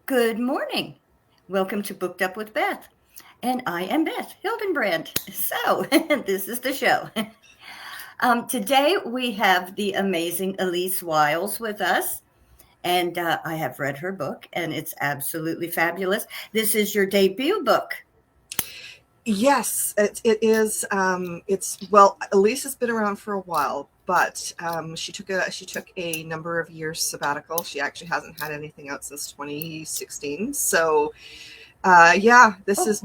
Good morning. Welcome to Booked Up with Beth. And I am Beth Hildenbrand. So, this is the show. Today we have the amazing Elise Whyles with us. And I have read her book, and it's absolutely fabulous. This is your debut book. Yes, it is. It's well, Elise has been around for a while, but she took a number of years sabbatical. She actually hasn't had anything out since 2016. So, yeah, this Oh, is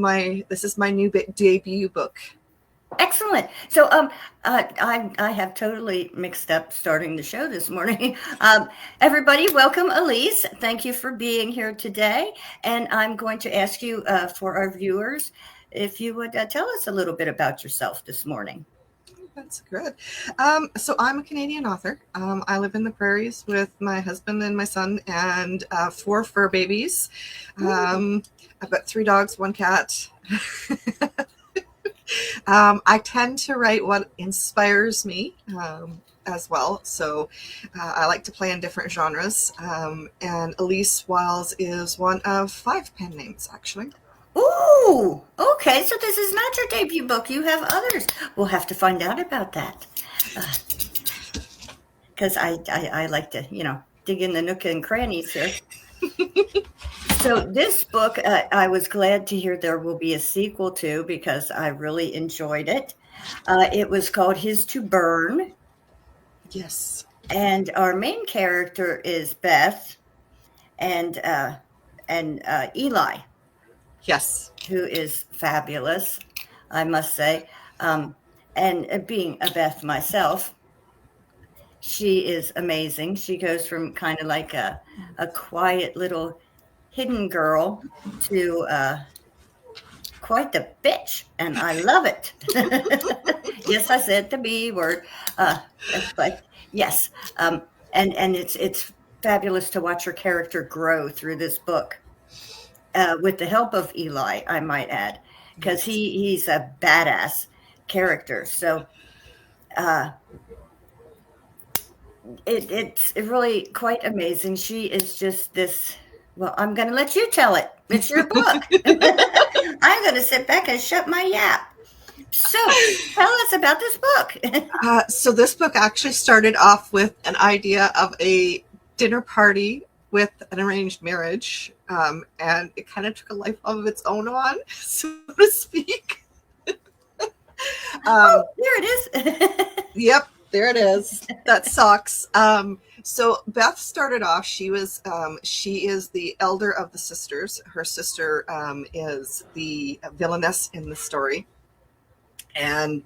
my new debut book. excellent. So, I have totally mixed up starting the show this morning. Everybody, welcome, Elise. Thank you for being here today. And I'm going to ask you, for our viewers, if you would tell us a little bit about yourself this morning. That's good. So I'm a Canadian author. I live in the prairies with my husband and my son and four fur babies. Ooh, I've got three dogs, one cat. I tend to write what inspires me as well. So I like to play in different genres. And Elise Whyles is one of five pen names, actually. ooh, okay. So this is not your debut book. You have others. We'll have to find out about that. Because I like to, dig in the nook and crannies here. So this book, I was glad to hear there will be a sequel to because I really enjoyed it. It was called His to Burn, Yes. and our main character is Beth and Eli, Yes. who is fabulous, I must say. Um, and being a Beth myself, she is amazing. She goes from kind of like a quiet little hidden girl to quite the bitch, and I love it. Yes, I said the B word, uh, but yes, and it's fabulous to watch her character grow through this book with the help of Eli, I might add, because Yes. he's a badass character. So uh, it's really quite amazing. She is just this. Well, I'm going to let you tell it. It's your book. I'm going to sit back and shut my yap. So, tell us about this book. So this book actually started off with an idea of a dinner party with an arranged marriage, and it kind of took a life of its own on, so to speak. Oh, Um, there it is. yep, there it is. That sucks. So Beth started off. She is the elder of the sisters. Her sister is the villainess in the story, and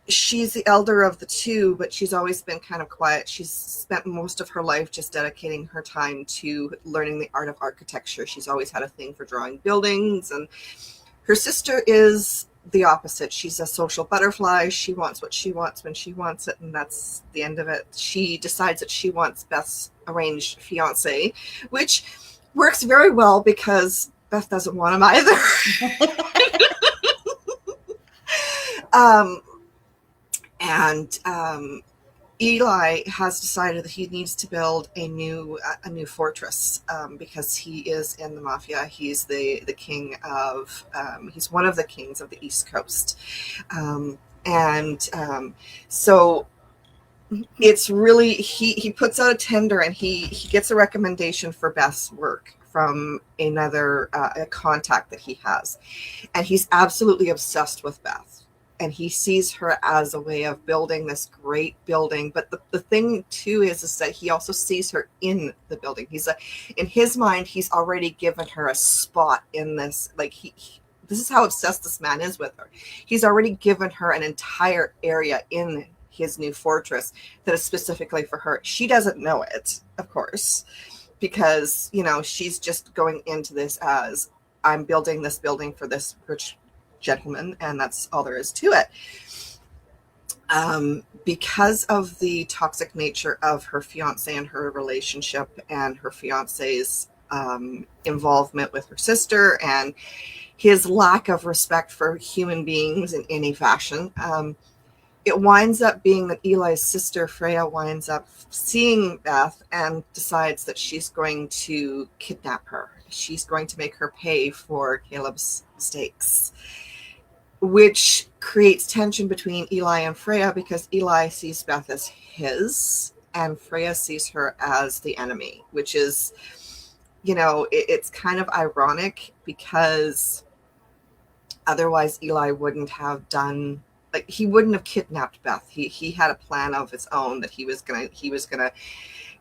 she's the elder of the two, but she's always been kind of quiet. She's spent most of her life just dedicating her time to learning the art of architecture. She's always had a thing for drawing buildings, and her sister is the opposite. She's a social butterfly. She wants what she wants when she wants it, and that's the end of it. She decides that she wants Beth's arranged fiance, which works very well because Beth doesn't want him either. um, and Eli has decided that he needs to build a new fortress because he is in the mafia. He's the king of he's one of the kings of the East Coast, and so it's really he puts out a tender, and he gets a recommendation for Beth's work from another a contact that he has, and he's absolutely obsessed with Beth, and he sees her as a way of building this great building. But the thing too is that he also sees her in the building. In his mind, he's already given her a spot in this. Like this is how obsessed this man is with her. He's already given her an entire area in his new fortress that is specifically for her. She doesn't know it, of course, because she's just going into this as, I'm building this building for this rich gentleman, and that's all there is to it. Because of the toxic nature of her fiance and her relationship, and her fiance's involvement with her sister, and his lack of respect for human beings in any fashion, it winds up being that Eli's sister Freya winds up seeing Beth and decides that she's going to kidnap her. She's going to make her pay for Caleb's mistakes, which creates tension between Eli and Freya, because Eli sees Beth as his and Freya sees her as the enemy, which is, it's kind of ironic, because otherwise Eli wouldn't have done, like, he wouldn't have kidnapped Beth. He had a plan of his own that he was gonna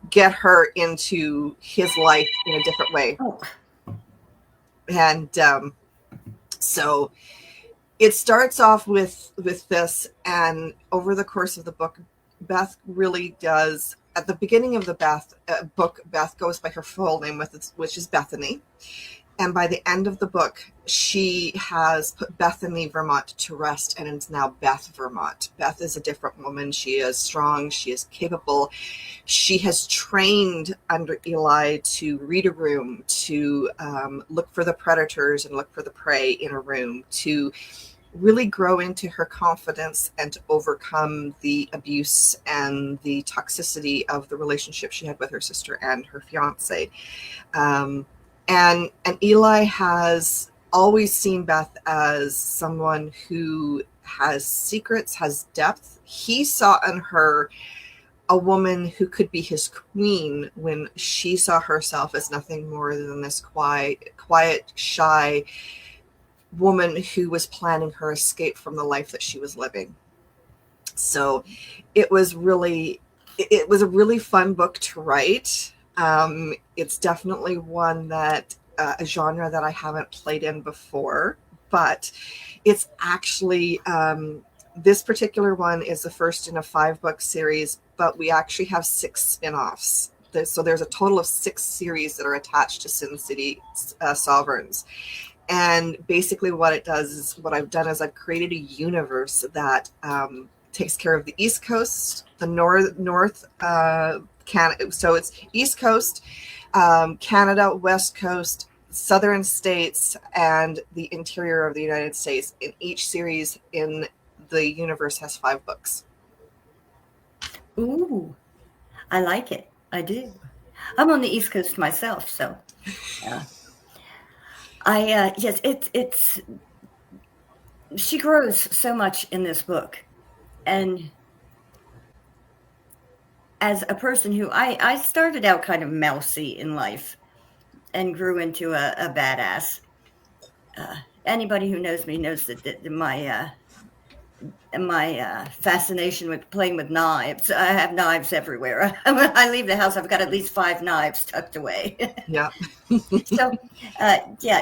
get her into his life in a different way. Oh. And so it starts off with this, and over the course of the book, Beth really does. At the beginning of the book, Beth goes by her full name, which is Bethany. And by the end of the book, she has put Bethany, Vermont to rest, and it's now Beth, Vermont. Beth is a different woman. She is strong. She is capable. She has trained under Eli to read a room, to look for the predators and look for the prey in a room, to really grow into her confidence and to overcome the abuse and the toxicity of the relationship she had with her sister and her fiance. And Eli has always seen Beth as someone who has secrets, has depth. He saw in her a woman who could be his queen, when she saw herself as nothing more than this quiet, shy woman who was planning her escape from the life that she was living. So it was a really fun book to write. It's definitely one that a genre that I haven't played in before, but it's actually this particular one is the first in a 5-book series, but we actually have 6 spin-offs. So there's a total of 6 series that are attached to Sin City Sovereigns. And basically what I've done is I've created a universe that takes care of the East Coast, the North Canada. So it's East Coast, Canada, West Coast, Southern states, and the interior of the United States. In each series in the universe has 5 books. Ooh, I like it. I do. I'm on the East Coast myself, so yes, it's she grows so much in this book, and as a person who I started out kind of mousy in life and grew into a badass. Anybody who knows me knows that my fascination with playing with knives. I have knives everywhere. When I leave the house, I've got at least 5 knives tucked away. Yeah.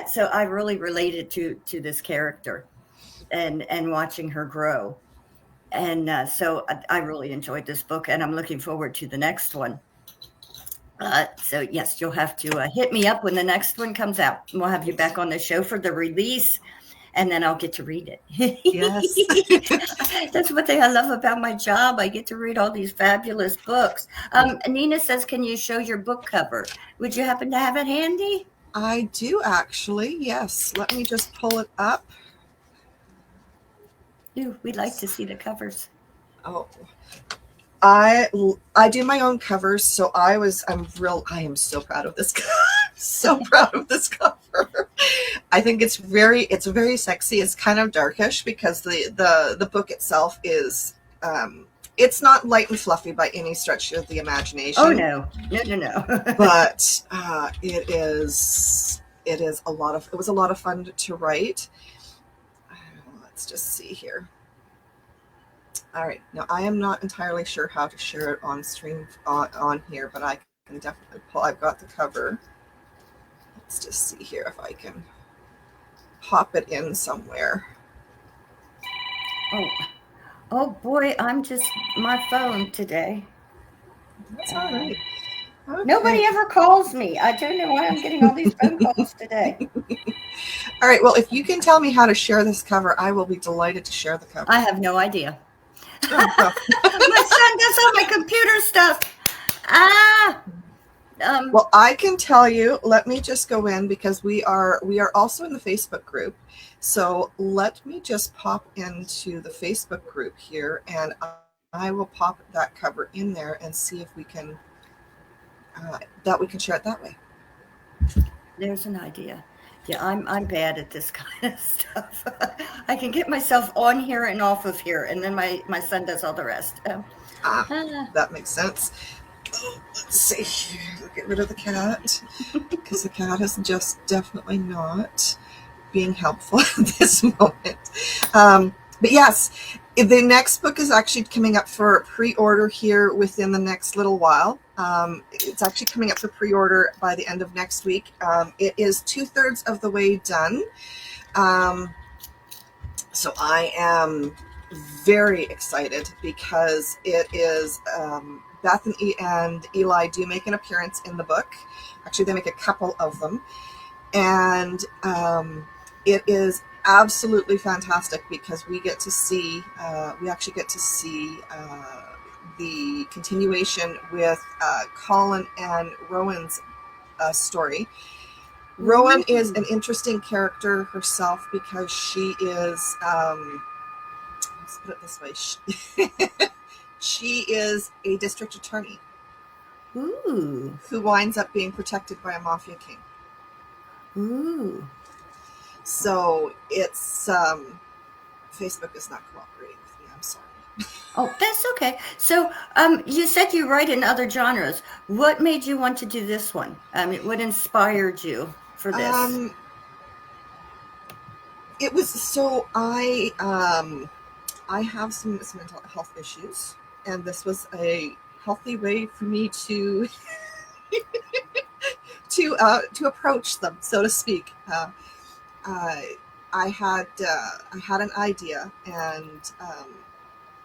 So I really related to this character and watching her grow. And so I really enjoyed this book, and I'm looking forward to the next one. So yes, you'll have to hit me up when the next one comes out. We'll have you back on the show for the release, and then I'll get to read it. Yes. That's one thing I love about my job. I get to read all these fabulous books. Nina says, can you show your book cover? Would you happen to have it handy? I do, actually. Yes. Let me just pull it up. Ooh, we'd like to see the covers. Oh, I do my own covers, so I am so proud of this. So proud of this cover. I think it's very sexy. It's kind of darkish because the book itself is it's not light and fluffy by any stretch of the imagination. Oh no. But it was a lot of fun to write. Let's just see here. All right. Now, I am not entirely sure how to share it on stream on here, but I can definitely pull. I've got the cover. Let's just see here if I can pop it in somewhere. Oh boy, I'm just my phone today. That's all right. Okay. Nobody ever calls me. I don't know why I'm getting all these phone calls today. All right. Well, if you can tell me how to share this cover, I will be delighted to share the cover. I have no idea. My son does all my computer stuff. Well, I can tell you. Let me just go in because we are also in the Facebook group. So let me just pop into the Facebook group here, and I will pop that cover in there and see if we can that we can share it that way. There's an idea. Yeah, I'm bad at this kind of stuff. I can get myself on here and off of here, and then my son does all the rest. Ah, Ah, that makes sense. Oh, let's see here. Get rid of the cat because the cat is just definitely not being helpful at this moment. But yes, the next book is actually coming up for pre-order here within the next little while. It's actually coming up for pre-order by the end of next week. It is 2/3 of the way done. Um, so I am very excited because it is Beth and Eli do make an appearance in the book. Actually, they make a couple of them. And it is absolutely fantastic because we actually get to see the continuation with Colin and Rowan's story. Rowan is an interesting character herself because she is, let's put it this way, she is a district attorney ooh, who winds up being protected by a mafia king. ooh. So it's Facebook is not cooperating with me. I'm sorry. Oh, that's okay. So, you said you write in other genres. What made you want to do this one? What inspired you for this? It was so I have some mental health issues, and this was a healthy way for me to to approach them, so to speak. I had an idea, and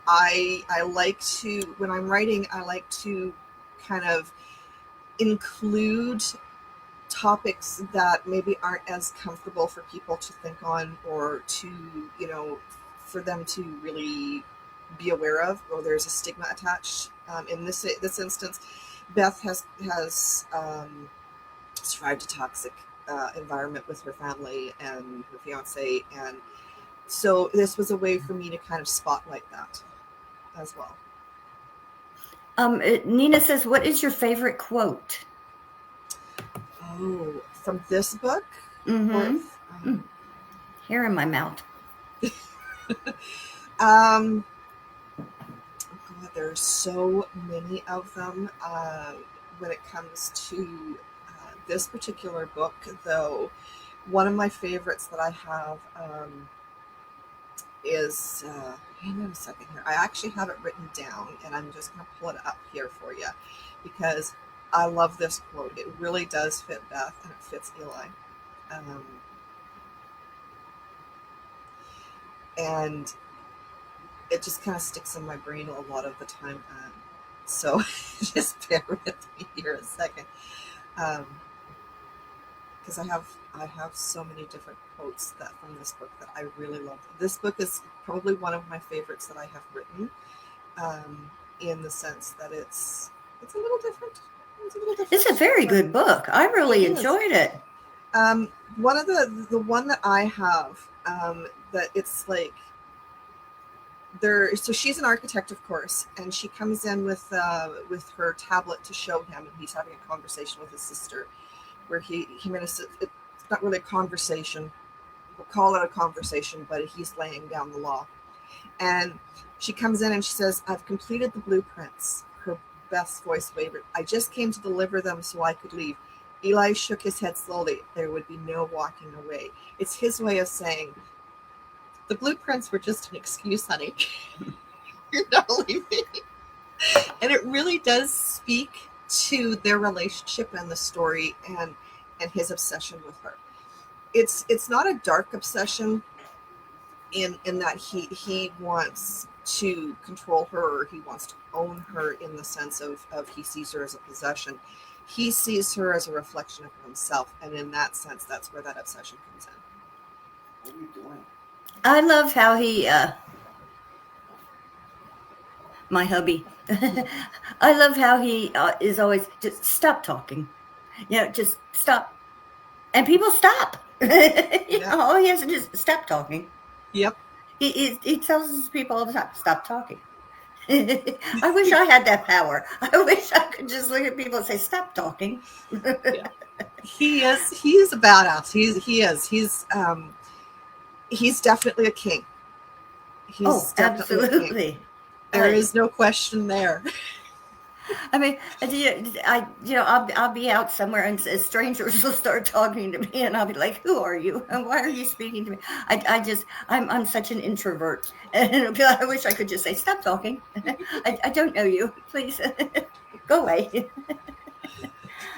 I like to, when I'm writing, I like to kind of include topics that maybe aren't as comfortable for people to think on, or to, for them to really be aware of, or there's a stigma attached. In this instance, Beth has survived a toxic environment with her family and her fiance, and so this was a way for me to kind of spotlight that as well. Nina says, "What is your favorite quote?" Oh, from this book? Or, Mm-hmm. Hair in my mouth. God, there's so many of them. When it comes to this particular book, though, one of my favorites that I have is, hang on a second here. I actually have it written down, and I'm just going to pull it up here for you because I love this quote. It really does fit Beth, and it fits Eli. And it just kind of sticks in my brain a lot of the time. So just bear with me here a second. Because I have so many different quotes from this book that I really love. This book is probably one of my favorites that I have written, in the sense that it's a little different. It's a very good book. I really It is. enjoyed it. One of the one that I have, that it's like, so she's an architect, of course, and she comes in with her tablet to show him, and he's having a conversation with his sister, where it's not really a conversation. We'll call it a conversation, but he's laying down the law. And she comes in and she says, "I've completed the blueprints." Her best voice wavered. "I just came to deliver them so I could leave." Eli shook his head slowly. There would be no walking away. It's his way of saying, the blueprints were just an excuse, honey. You're not leaving. And it really does speak to their relationship and the story, and his obsession with her. It's not a dark obsession in that he wants to control her, or he wants to own her, in the sense of he sees her as a possession. He sees her as a reflection of himself, and in that sense, that's where that obsession comes in. What are you doing? I love how he, my hubby, I love how he is always just stop talking. Just stop. And people stop. Yeah. All he has to do is stop talking. Yep. He tells his people all the time, stop talking. I wish I had that power. I wish I could just look at people and say, stop talking. Yeah. He is a badass. He's definitely a king. Oh, He's definitely a king. absolutely. There is no question there. I mean, I'll be out somewhere and strangers will start talking to me, and I'll be like, "Who are you? And why are you speaking to me?" I'm such an introvert, and I wish I could just say, "Stop talking. I don't know you. Please go away."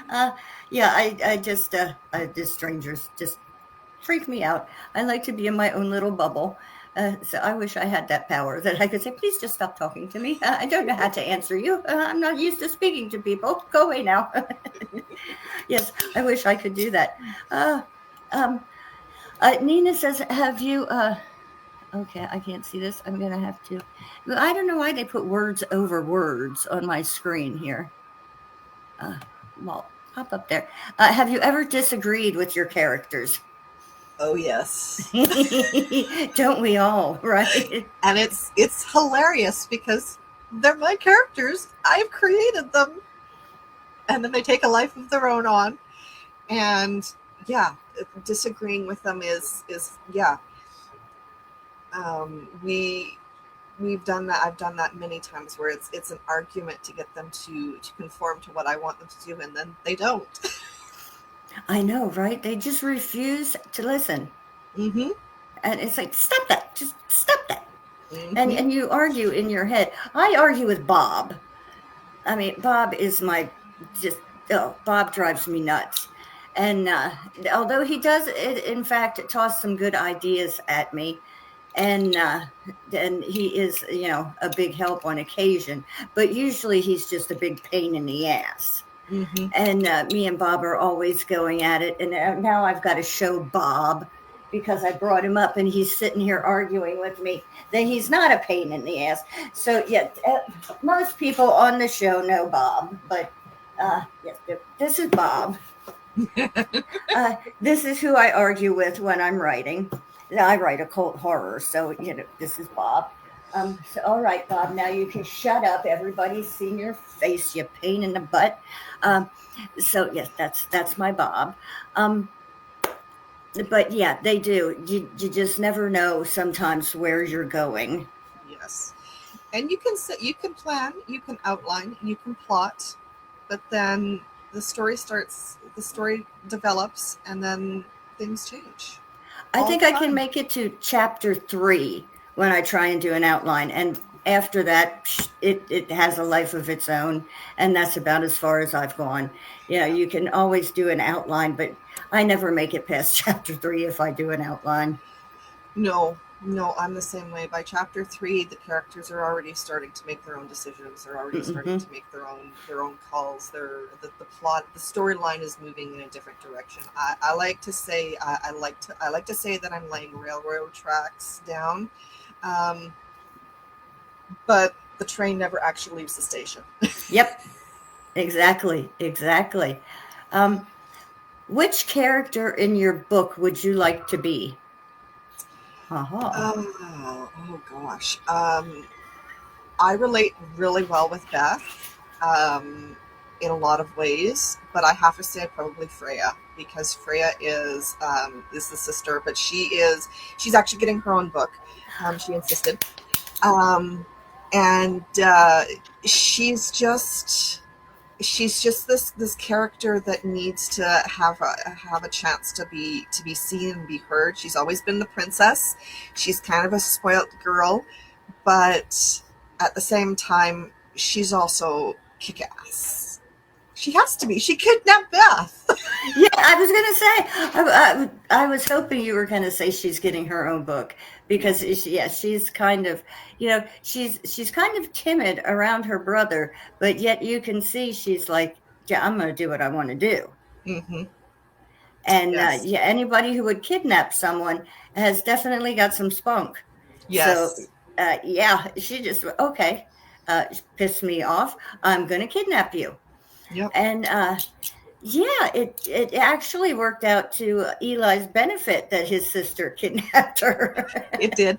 uh, yeah, just strangers just freak me out. I like to be in my own little bubble. So I wish I had that power that I could say, please just stop talking to me. I don't know how to answer you. I'm not used to speaking to people. Go away now. Yes, I wish I could do that. Uh, um, Nina says, have you, okay, I can't see this. I'm going to have to, I don't know why they put words over words on my screen here. Well, pop up there. Have you ever disagreed with your characters? Oh yes. Don't we all, right? And it's hilarious because they're my characters. I've created them. And then they take a life of their own on. And yeah, disagreeing with them is yeah. We've done that. I've done that many times where it's an argument to get them to conform to what I want them to do, and then they don't. I know, right? They just refuse to listen. Mm-hmm. And it's like, stop that. Just stop that. Mm-hmm. And you argue in your head. I argue with Bob. I mean, Bob is my just Bob drives me nuts. And although he does, in fact, toss some good ideas at me, and he is, a big help on occasion. But usually, he's just a big pain in the ass. Mm-hmm. And me and Bob are always going at it. And now I've got to show Bob, because I brought him up and he's sitting here arguing with me, that he's not a pain in the ass. So, yeah, most people on the show know Bob, but yes, this is Bob. This is who I argue with when I'm writing. I write occult horror, so, this is Bob. So, all right, Bob, now you can shut up. Everybody's seen your face, you pain in the butt. So, yes, that's my Bob. But yeah, they do. You just never know sometimes where you're going. Yes. And you can plan, you can outline, you can plot, but then the story develops, and then things change. I think I can make it to chapter 3 when I try and do an outline. And after that, it has a life of its own. And that's about as far as I've gone. You can always do an outline, but I never make it past chapter 3 if I do an outline. No, I'm the same way. By chapter 3, the characters are already starting to make their own decisions. They're already starting to make their own calls. The plot, the storyline is moving in a different direction. I like to say I like to say that I'm laying railroad tracks down, but the train never actually leaves the station. Yep, exactly. Which character in your book would you like to be? Oh gosh. I relate really well with Beth in a lot of ways, but I have to say probably Freya, because Freya is the sister, but she's actually getting her own book. She insisted, and she's just this character that needs to have a chance to be seen and be heard. She's always been the princess. She's kind of a spoilt girl, but at the same time, she's also kick-ass. She has to be. She kidnapped Beth. Yeah, I was going to say, I was hoping you were going to say she's getting her own book, because she's kind of, she's kind of timid around her brother, but yet you can see she's like, yeah, I'm going to do what I want to do. Mm-hmm. And Yes. Anybody who would kidnap someone has definitely got some spunk. Yes. So, she just, pissed me off. I'm going to kidnap you. Yep. And Yeah, it actually worked out to Eli's benefit that his sister kidnapped her. It did.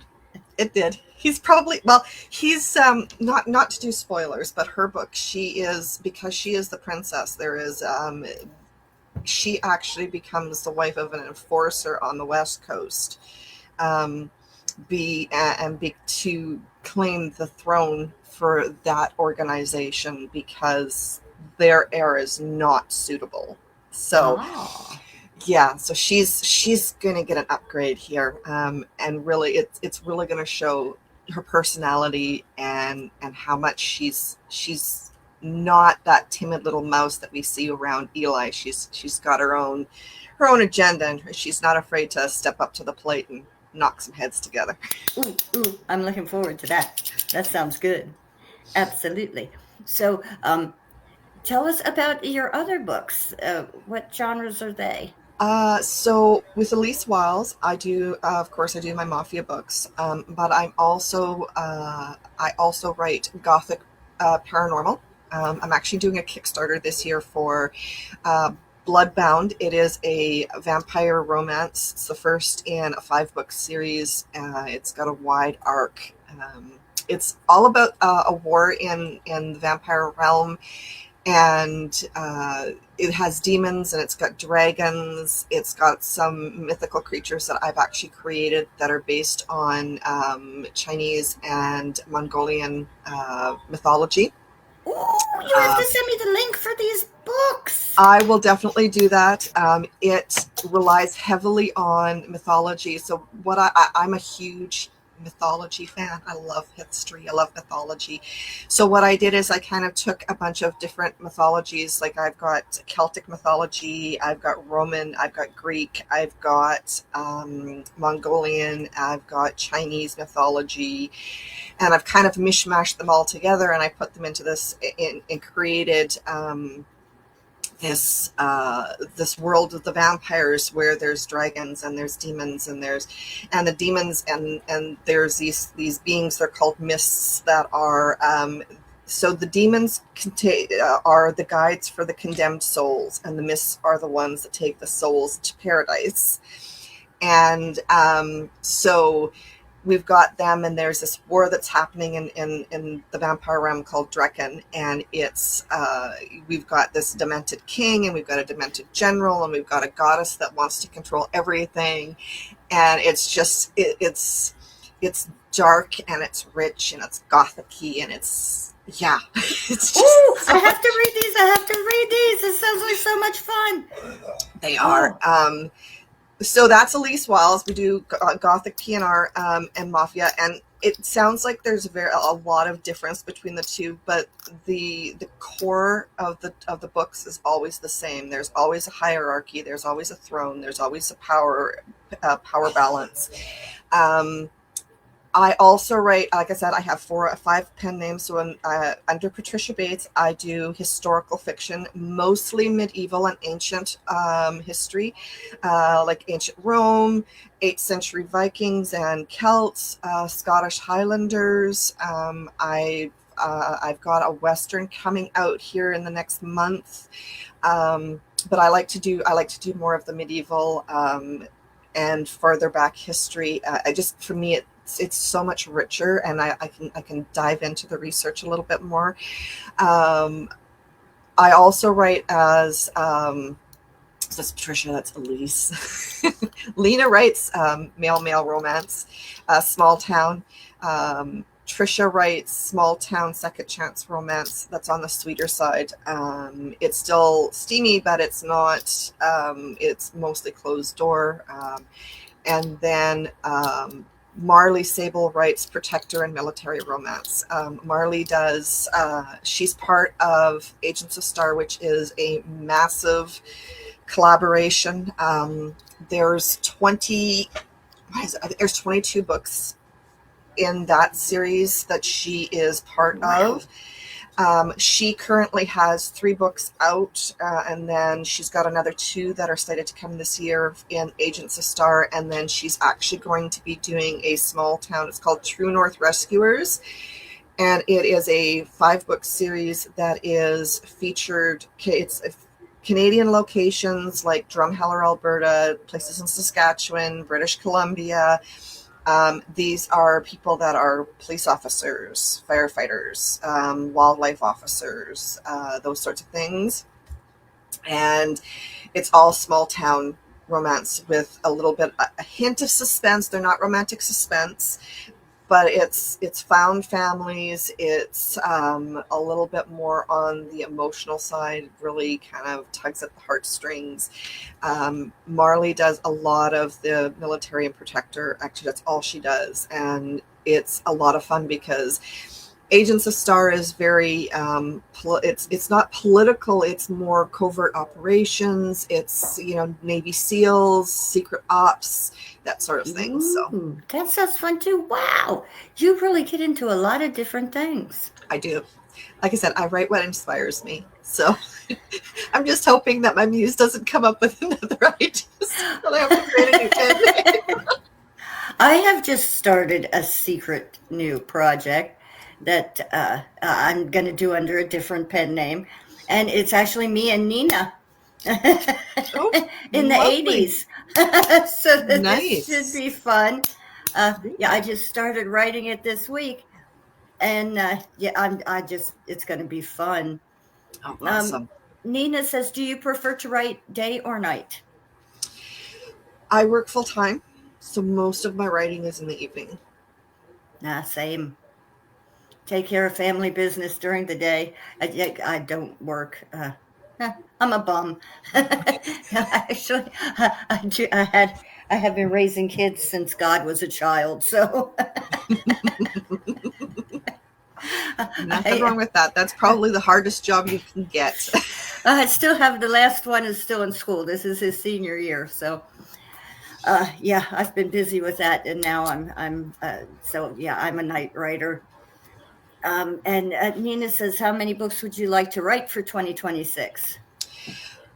It did. He's probably, well, he's not to do spoilers, but her book, she is, because she is the princess, there is she actually becomes the wife of an enforcer on the West Coast. Um, be to claim the throne for that organization because their heir is not suitable. So Oh. yeah, so she's gonna get an upgrade here, and really it's really gonna show her personality and how much she's not that timid little mouse that we see around Eli. She's got her own agenda, and she's not afraid to step up to the plate and knock some heads together. Ooh, ooh, I'm looking forward to that. That sounds good. Absolutely. So, tell us about your other books. What genres are they? So with Elise Whyles, I do, of course, I do my mafia books, but I also write gothic paranormal. I'm actually doing a Kickstarter this year for uh, Bloodbound. It is a vampire romance. It's the first in a 5-book series. It's got a wide arc. It's all about a war in the vampire realm, and it has demons and it's got dragons. It's got some mythical creatures that I've actually created that are based on Chinese and Mongolian mythology. Ooh, you have Um, to send me the link for these books. I will definitely do that. It relies heavily on mythology. So I'm a huge mythology fan. I love history. I love mythology. So what I did is I kind of took a bunch of different mythologies. Like I've got Celtic mythology, I've got Roman, I've got Greek, I've got Mongolian, I've got Chinese mythology, and I've kind of mishmashed them all together, and I put them into this and created this world of the vampires where there's dragons and there's demons and the demons and there's these beings, they're called mists, that are so the demons are the guides for the condemned souls, and the mists are the ones that take the souls to paradise. And so we've got them, and there's this war that's happening in the vampire realm called Drekken, and it's we've got this demented king, and we've got a demented general, and we've got a goddess that wants to control everything, and it's just it's dark and it's rich and it's gothic-y and it's yeah it's just Ooh, so I have to read these. I have to read these. It sounds like so much fun. they are. Oh, So that's Elise Whyles. We do Gothic PNR and Mafia, and it sounds like there's a lot of difference between the two, but the core of the books is always the same. There's always a hierarchy. There's always a throne. There's always a power balance. Um, I also write, like I said, I have 5 pen names. So under Patricia Bates, I do historical fiction, mostly medieval and ancient history, like ancient Rome, 8th century Vikings and Celts, Scottish Highlanders. I've got a Western coming out here in the next month. But I like to do more of the medieval and farther back history. For me, it's so much richer, and I can dive into the research a little bit more. I also write as that's Patricia, that's Elise. Lena writes male romance, small town. Trisha writes small town second chance romance. That's on the sweeter side. It's still steamy, but it's not. It's mostly closed door. And then Marley Sable writes protector and military romance. Marley does. She's part of Agents of Star, which is a massive collaboration. There's 22 books in that series that she is part wow. of. She currently has 3 books out, and then she's got another 2 that are slated to come this year in Agents of Star, and then she's actually going to be doing a small town. It's called True North Rescuers, and it is a 5-book series that is featured. Canadian locations like Drumheller, Alberta, places in Saskatchewan, British Columbia. These are people that are police officers, firefighters, wildlife officers, those sorts of things. And it's all small town romance with a little bit, a hint of suspense. They're not romantic suspense, but it's found families. It's a little bit more on the emotional side, really kind of tugs at the heartstrings. Marley does a lot of the military and protector. Actually, that's all she does. And it's a lot of fun because Agents of Star is very it's not political, it's more covert operations. It's, Navy SEALs, secret ops, that sort of thing. So Ooh, that sounds fun too. Wow. You really get into a lot of different things. I do. Like I said, I write what inspires me. So I'm just hoping that my muse doesn't come up with another idea. So I have to create a new campaign. I have just started a secret new project that I'm going to do under a different pen name. And it's actually me and Nina Oh, in the lovely. 80s. So this should Nice. be fun. Yeah, I just started writing it this week. And yeah, it's going to be fun. Oh, Um, awesome. Nina says, do you prefer to write day or night? I work full time, so most of my writing is in the evening. Nah, same. Take care of family business during the day. I don't work. I'm a bum. Actually, I have been raising kids since God was a child. So Nothing I wrong with that. That's probably the hardest job you can get. I still have the last one is still in school. This is his senior year. So yeah, I've been busy with that, and now I'm so yeah, I'm a night writer. And Nina says, how many books would you like to write for 2026?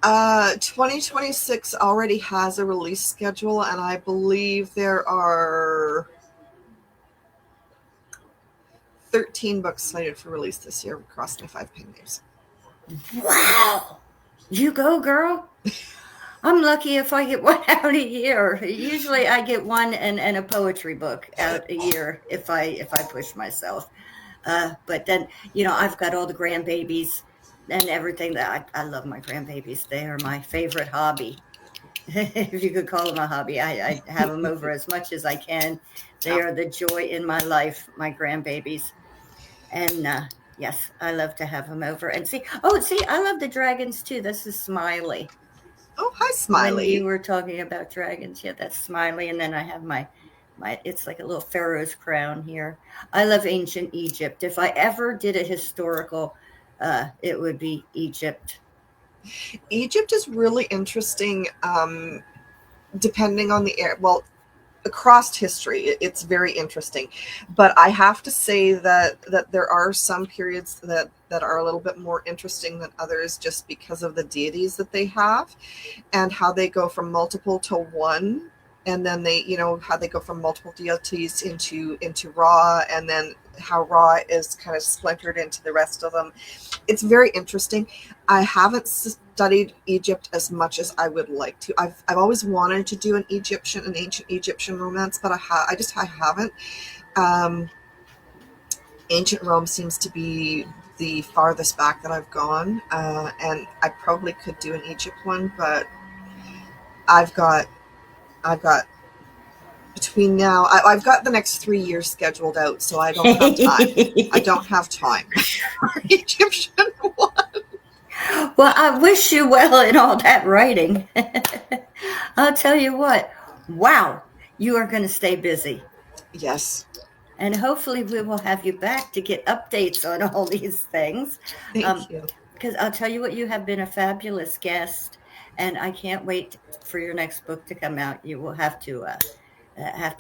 2026 already has a release schedule, and I believe there are 13 books slated for release this year across my 5 pen names. Wow. You go, girl. I'm lucky if I get one out a year. Usually I get one and a poetry book out a year if I push myself. But then, I've got all the grandbabies and everything that I love my grandbabies. They are my favorite hobby. If you could call them a hobby, I have them over as much as I can. They Oh, are the joy in my life, my grandbabies. And yes, I love to have them over and see. Oh, see, I love the dragons too. This is Smiley. oh, hi, When you Smiley. were talking about dragons, yeah, that's Smiley. And then I have my it's like a little pharaoh's crown here. I love ancient Egypt. If I ever did a historical, it would be Egypt. Egypt is really interesting, depending on the area. Well, across history, it's very interesting, but I have to say that there are some periods that are a little bit more interesting than others, just because of the deities that they have and how they go from multiple to one. And then they, how they go from multiple deities into Ra, and then how Ra is kind of splintered into the rest of them. It's very interesting. I haven't studied Egypt as much as I would like to. I've always wanted to do an ancient Egyptian romance, but I haven't. Um, Ancient Rome seems to be the farthest back that I've gone, and I probably could do an Egypt one, but I've got I've got between now I've got the next 3 years scheduled out, so I don't have time. I don't have time for Egyptian one. Well, I wish you well in all that writing. I'll tell you what. Wow, you are going to stay busy. Yes, And hopefully we will have you back to get updates on all these things. thank you. Because I'll tell you what, you have been a fabulous guest, and I can't wait for your next book to come out. You will have to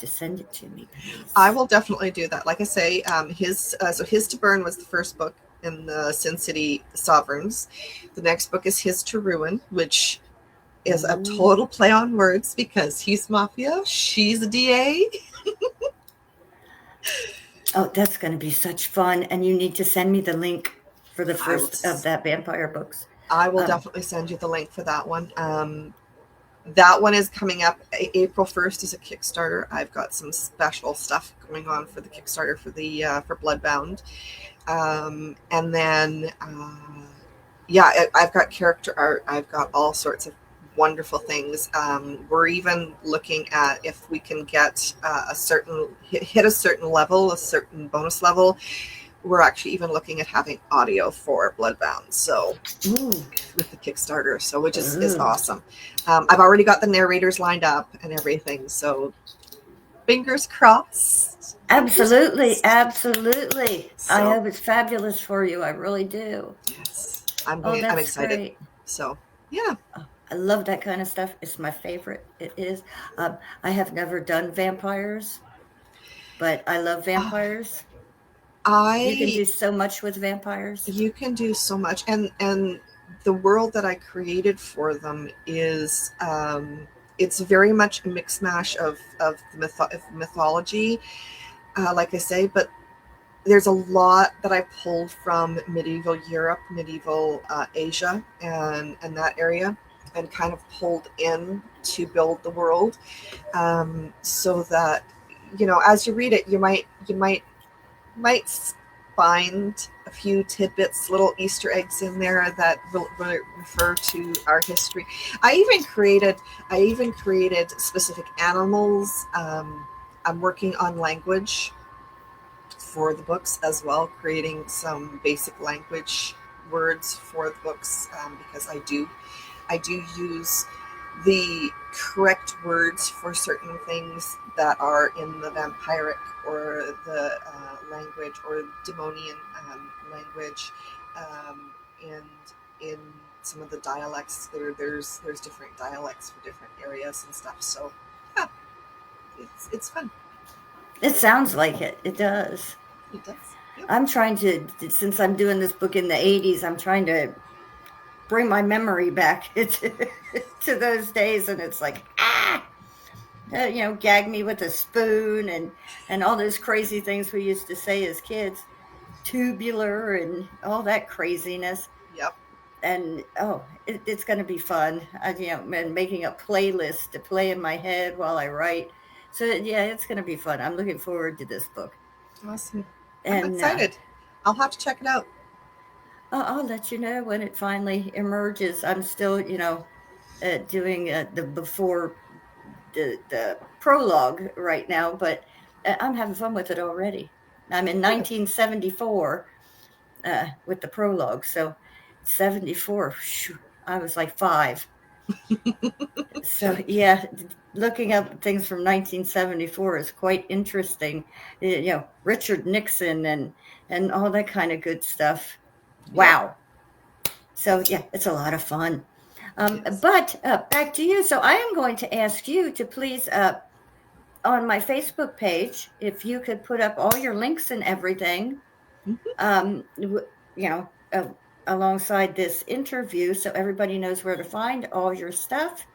send it to me, I please. will definitely do that. Like I say, his to burn was the first book in the Sin City Sovereigns. The next book is His to Ruin, which is a Ooh. total play on words because he's mafia, she's a DA. Oh, that's going to be such fun. And you need to send me the link for the I will. first of that vampire books. I will definitely send you the link for that one. That one is coming up April 1st is a Kickstarter. I've got some special stuff going on for the Kickstarter for Bloodbound. And then, I've got character art. I've got all sorts of wonderful things. We're even looking at if we can get hit a certain level, a certain bonus level. We're actually even looking at having audio for Bloodbound. So with the Kickstarter, so which is awesome. I've already got the narrators lined up and everything. So fingers crossed. Absolutely. Absolutely. So, I hope it's fabulous for you. I really do. Yes. I'm that's excited. Great. So, yeah. Oh, I love that kind of stuff. It's my favorite. It is. I have never done vampires, but I love vampires. You can do so much with vampires. You can do so much. And the world that I created for them is, it's very much a mix mash of mythology, like I say, but there's a lot that I pulled from medieval Europe, medieval Asia, and that area, and kind of pulled in to build the world, so that, you know, as you read it, you might find a few tidbits, little Easter eggs in there that will refer to our history. I even created specific animals. I'm working on language for the books as well, creating some basic language words for the books, because I do use the correct words for certain things that are in the vampiric or the language or demonian language, and in some of the dialects there's different dialects for different areas and stuff. So yeah, it's fun. It sounds like it. It does. It does. Yep. I'm trying to, since I'm doing this book in the 80s, I'm trying to bring my memory back to those days, and it's like, gag me with a spoon and all those crazy things we used to say as kids, tubular and all that craziness. Yep. And it's going to be fun. And making a playlist to play in my head while I write. So yeah, it's going to be fun. I'm looking forward to this book. Awesome. I'm excited. I'll have to check it out. I'll let you know when it finally emerges. I'm still, doing the before the prologue right now, but I'm having fun with it already. I'm in 1974 with the prologue, so 74. Whew, I was like 5. So yeah, looking up things from 1974 is quite interesting. Richard Nixon and all that kind of good stuff. Wow. So yeah, it's a lot of fun. Yes. But back to you. So I am going to ask you to please, on my Facebook page, if you could put up all your links and everything, alongside this interview, so everybody knows where to find all your stuff.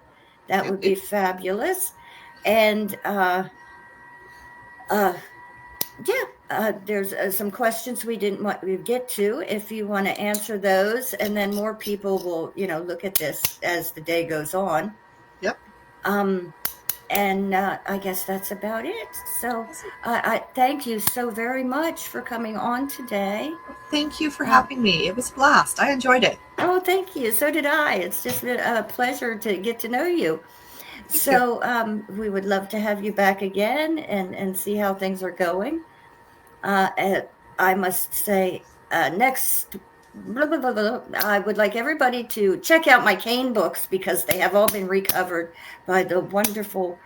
That would be fabulous. And there's some questions we didn't want to get to. If you want to answer those, and then more people will, look at this as the day goes on. Yep. And I guess that's about it. So I thank you so very much for coming on today. Thank you for having me. It was a blast. I enjoyed it. Oh, thank you. So did I. It's just been a pleasure to get to know you. So we would love to have you back again and see how things are going. I must say, next, I would like everybody to check out my Cane books, because they have all been recovered by the wonderful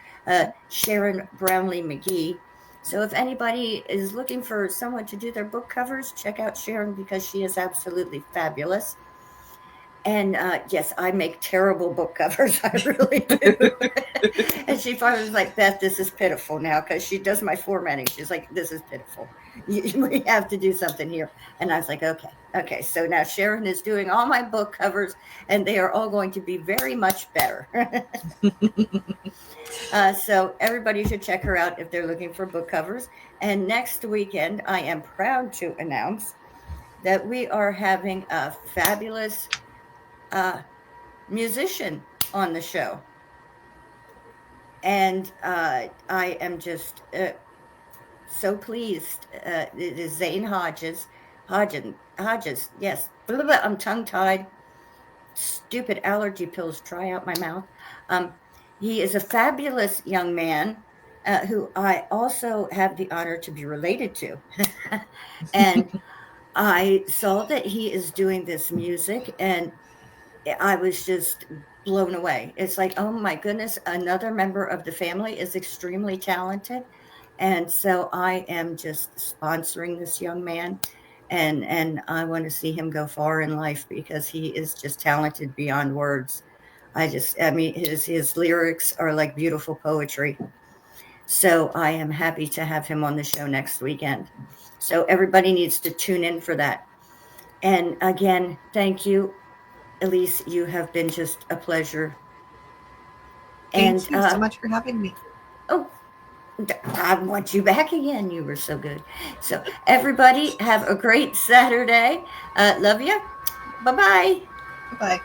Sharon Brownlee McGee. So if anybody is looking for someone to do their book covers, check out Sharon, because she is absolutely fabulous. And yes, I make terrible book covers. I really do. And she finally was like, Beth, this is pitiful now, because she does my formatting. She's like, this is pitiful. We have to do something here. And I was like, okay. So now Sharon is doing all my book covers, and they are all going to be very much better. So everybody should check her out if they're looking for book covers. And next weekend, I am proud to announce that we are having a fabulous musician on the show. And I am just so pleased. It is Zane Hodges, yes. Blah, blah, blah, I'm tongue tied. Stupid allergy pills dry out my mouth. He is a fabulous young man who I also have the honor to be related to. And I saw that he is doing this music, and I was just blown away. It's like, oh my goodness, another member of the family is extremely talented. And so I am just sponsoring this young man, and I want to see him go far in life because he is just talented beyond words. I mean, his lyrics are like beautiful poetry. So I am happy to have him on the show next weekend. So everybody needs to tune in for that. And again, thank you, Elise. You have been just a pleasure. Thank you so much for having me. Oh, I want you back again. You were so good. So everybody have a great Saturday. Love you. Bye-bye. Bye-bye.